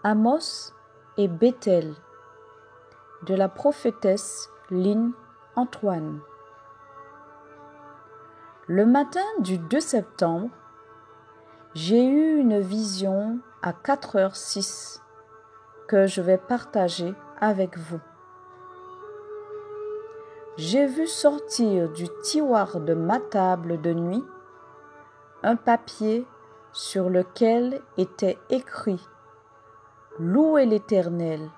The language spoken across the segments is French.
Amos et Béthel de la prophétesse Lynn Antoine. Le matin du 2 septembre, j'ai eu une vision à 4h06 que je vais partager avec vous. J'ai vu sortir du tiroir de ma table de nuit un papier sur lequel était écrit « Louez l'Éternel ».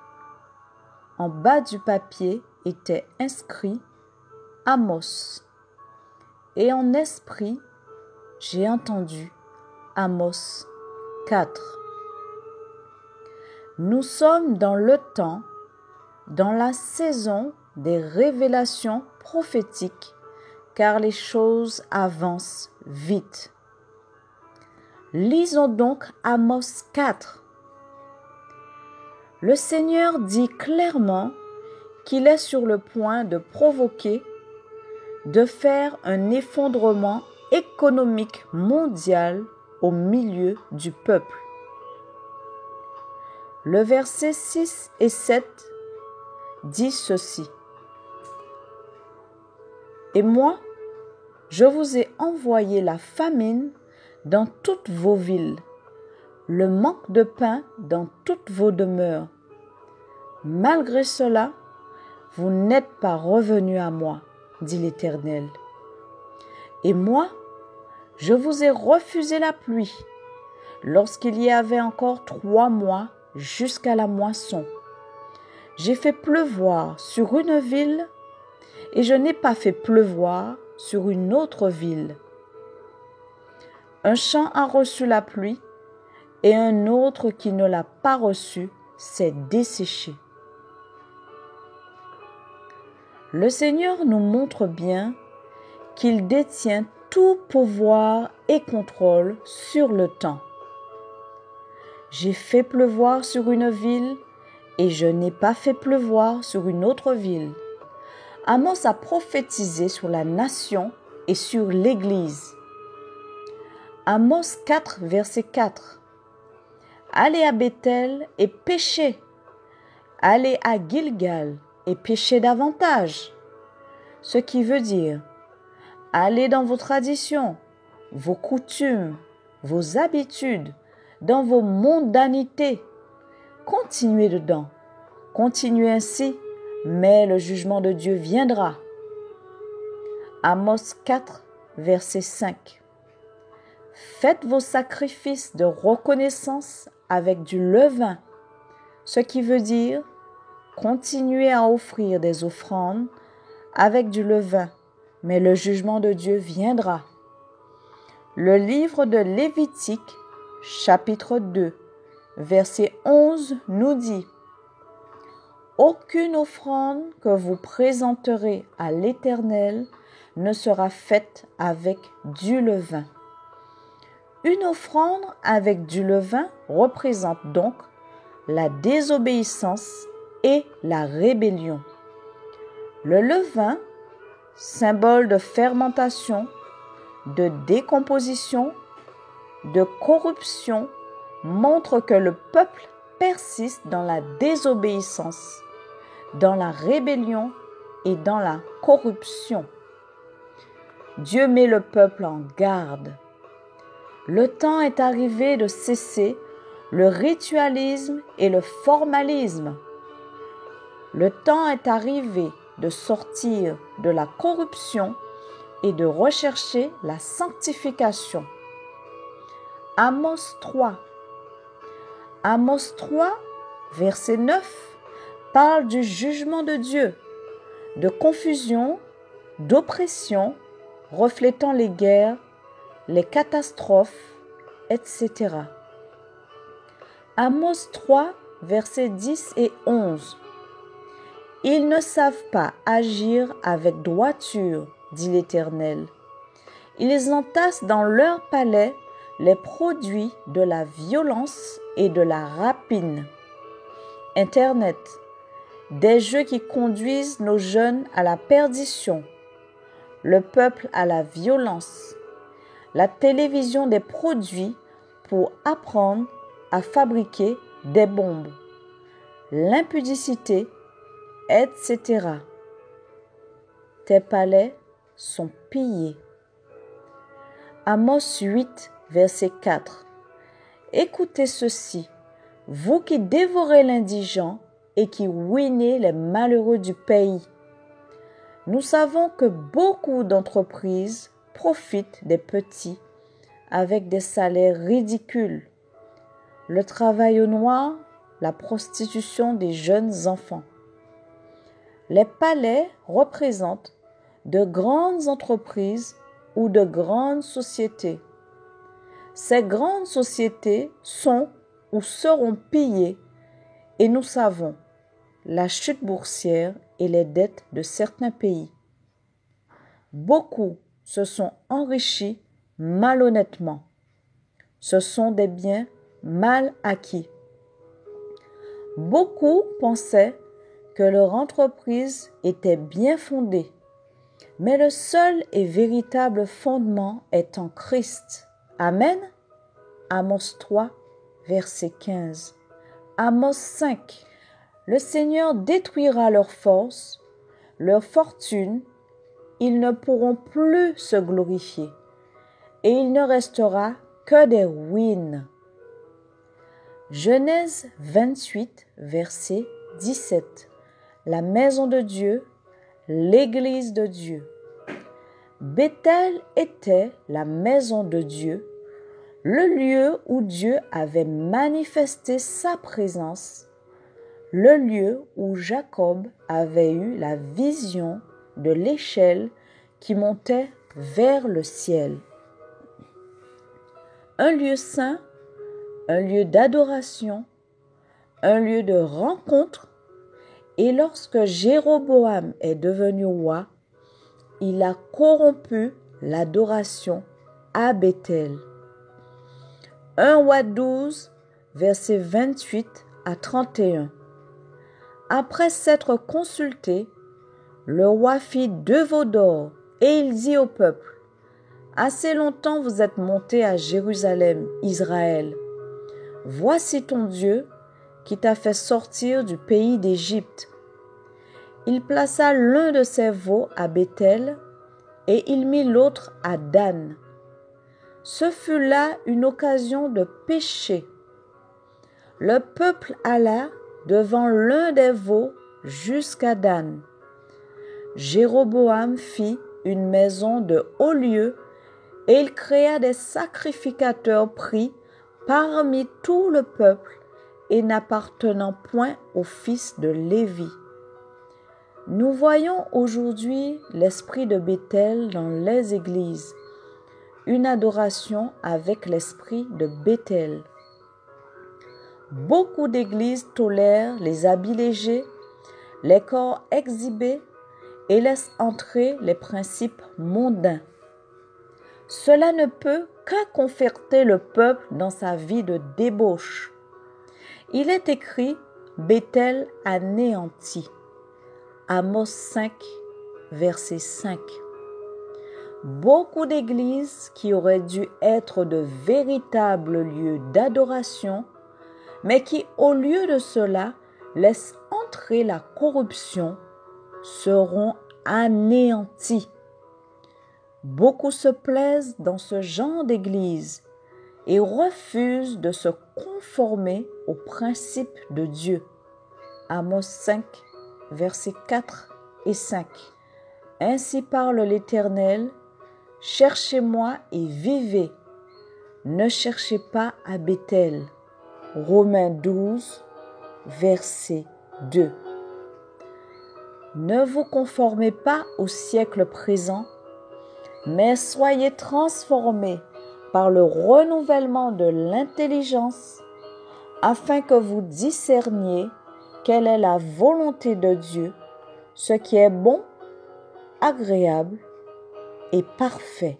En bas du papier était inscrit « Amos ». Et en esprit, j'ai entendu Amos 4. Nous sommes dans le temps, dans la saison des révélations prophétiques, car les choses avancent vite. Lisons donc Amos 4. Le Seigneur dit clairement qu'il est sur le point de provoquer, de faire un effondrement économique mondial au milieu du peuple. Le verset 6 et 7 dit ceci. « Et moi, je vous ai envoyé la famine dans toutes vos villes, le manque de pain dans toutes vos demeures. Malgré cela, vous n'êtes pas revenus à moi, dit l'Éternel. Et moi, je vous ai refusé la pluie, lorsqu'il y avait encore 3 mois jusqu'à la moisson. J'ai fait pleuvoir sur une ville et je n'ai pas fait pleuvoir sur une autre ville. Un champ a reçu la pluie et un autre qui ne l'a pas reçue s'est desséché. » Le Seigneur nous montre bien qu'il détient tout pouvoir et contrôle sur le temps. J'ai fait pleuvoir sur une ville et je n'ai pas fait pleuvoir sur une autre ville. Amos a prophétisé sur la nation et sur l'Église. Amos 4, verset 4. Allez à Béthel et péchez. Allez à Gilgal et péchez davantage. Ce qui veut dire, allez dans vos traditions, vos coutumes, vos habitudes, dans vos mondanités. Continuez dedans. Continuez ainsi, mais le jugement de Dieu viendra. Amos 4, verset 5. Faites vos sacrifices de reconnaissance avec du levain, ce qui veut dire continuez à offrir des offrandes avec du levain, mais le jugement de Dieu viendra. Le livre de Lévitique, chapitre 2, verset 11 nous dit « Aucune offrande que vous présenterez à l'Éternel ne sera faite avec du levain. » Une offrande avec du levain représente donc la désobéissance et la rébellion. Le levain, symbole de fermentation, de décomposition, de corruption, montre que le peuple persiste dans la désobéissance, dans la rébellion et dans la corruption. Dieu met le peuple en garde. Le temps est arrivé de cesser le ritualisme et le formalisme. Le temps est arrivé de sortir de la corruption et de rechercher la sanctification. Amos 3. Amos 3, verset 9, parle du jugement de Dieu, de confusion, d'oppression, reflétant les guerres, les catastrophes, etc. Amos 3, versets 10 et 11. Ils ne savent pas agir avec droiture, dit l'Éternel. Ils entassent dans leur palais les produits de la violence et de la rapine. Internet, des jeux qui conduisent nos jeunes à la perdition, le peuple à la violence, la télévision des produits pour apprendre à fabriquer des bombes, l'impudicité, etc. Tes palais sont pillés. Amos 8, verset 4. Écoutez ceci, vous qui dévorez l'indigent et qui ruinez les malheureux du pays. Nous savons que beaucoup d'entreprises profitent des petits avec des salaires ridicules. Le travail au noir, la prostitution des jeunes enfants. Les palais représentent de grandes entreprises ou de grandes sociétés. Ces grandes sociétés sont ou seront pillées et nous savons la chute boursière et les dettes de certains pays. Beaucoup se sont enrichis malhonnêtement. Ce sont des biens mal acquis. Beaucoup pensaient que leur entreprise était bien fondée, mais le seul et véritable fondement est en Christ. Amen. Amos 3, verset 15. Amos 5. Le Seigneur détruira leurs forces, leur fortune, ils ne pourront plus se glorifier, et il ne restera que des ruines. Genèse 28, verset 17. La maison de Dieu, l'église de Dieu. Béthel était la maison de Dieu, le lieu où Dieu avait manifesté sa présence, le lieu où Jacob avait eu la vision de l'échelle qui montait vers le ciel. Un lieu saint, un lieu d'adoration, un lieu de rencontre, et lorsque Jéroboam est devenu roi, il a corrompu l'adoration à Béthel. 1 Roi 12, versets 28 à 31. Après s'être consulté, le roi fit 2 veaux d'or et il dit au peuple, « Assez longtemps vous êtes montés à Jérusalem, Israël. Voici ton Dieu qui t'a fait sortir du pays d'Égypte. » Il plaça l'un de ses veaux à Béthel et il mit l'autre à Dan. Ce fut là une occasion de péché. Le peuple alla devant l'un des veaux jusqu'à Dan. Jéroboam fit une maison de haut lieu et il créa des sacrificateurs pris parmi tout le peuple et n'appartenant point aux fils de Lévi. Nous voyons aujourd'hui l'esprit de Béthel dans les églises, une adoration avec l'esprit de Béthel. Beaucoup d'églises tolèrent les habits légers, les corps exhibés et laissent entrer les principes mondains. Cela ne peut que conforter le peuple dans sa vie de débauche. Il est écrit « Béthel anéanti ». Amos 5, verset 5. Beaucoup d'églises qui auraient dû être de véritables lieux d'adoration, mais qui, au lieu de cela, laissent entrer la corruption, seront anéanties. Beaucoup se plaisent dans ce genre d'église et refusent de se conformer aux principes de Dieu. Amos 5, versets 4 et 5. Ainsi parle l'Éternel, cherchez-moi et vivez, ne cherchez pas à Béthel. Romains 12, verset 2. Ne vous conformez pas au siècle présent, mais soyez transformés par le renouvellement de l'intelligence, afin que vous discerniez quelle est la volonté de Dieu, ce qui est bon, agréable et parfait.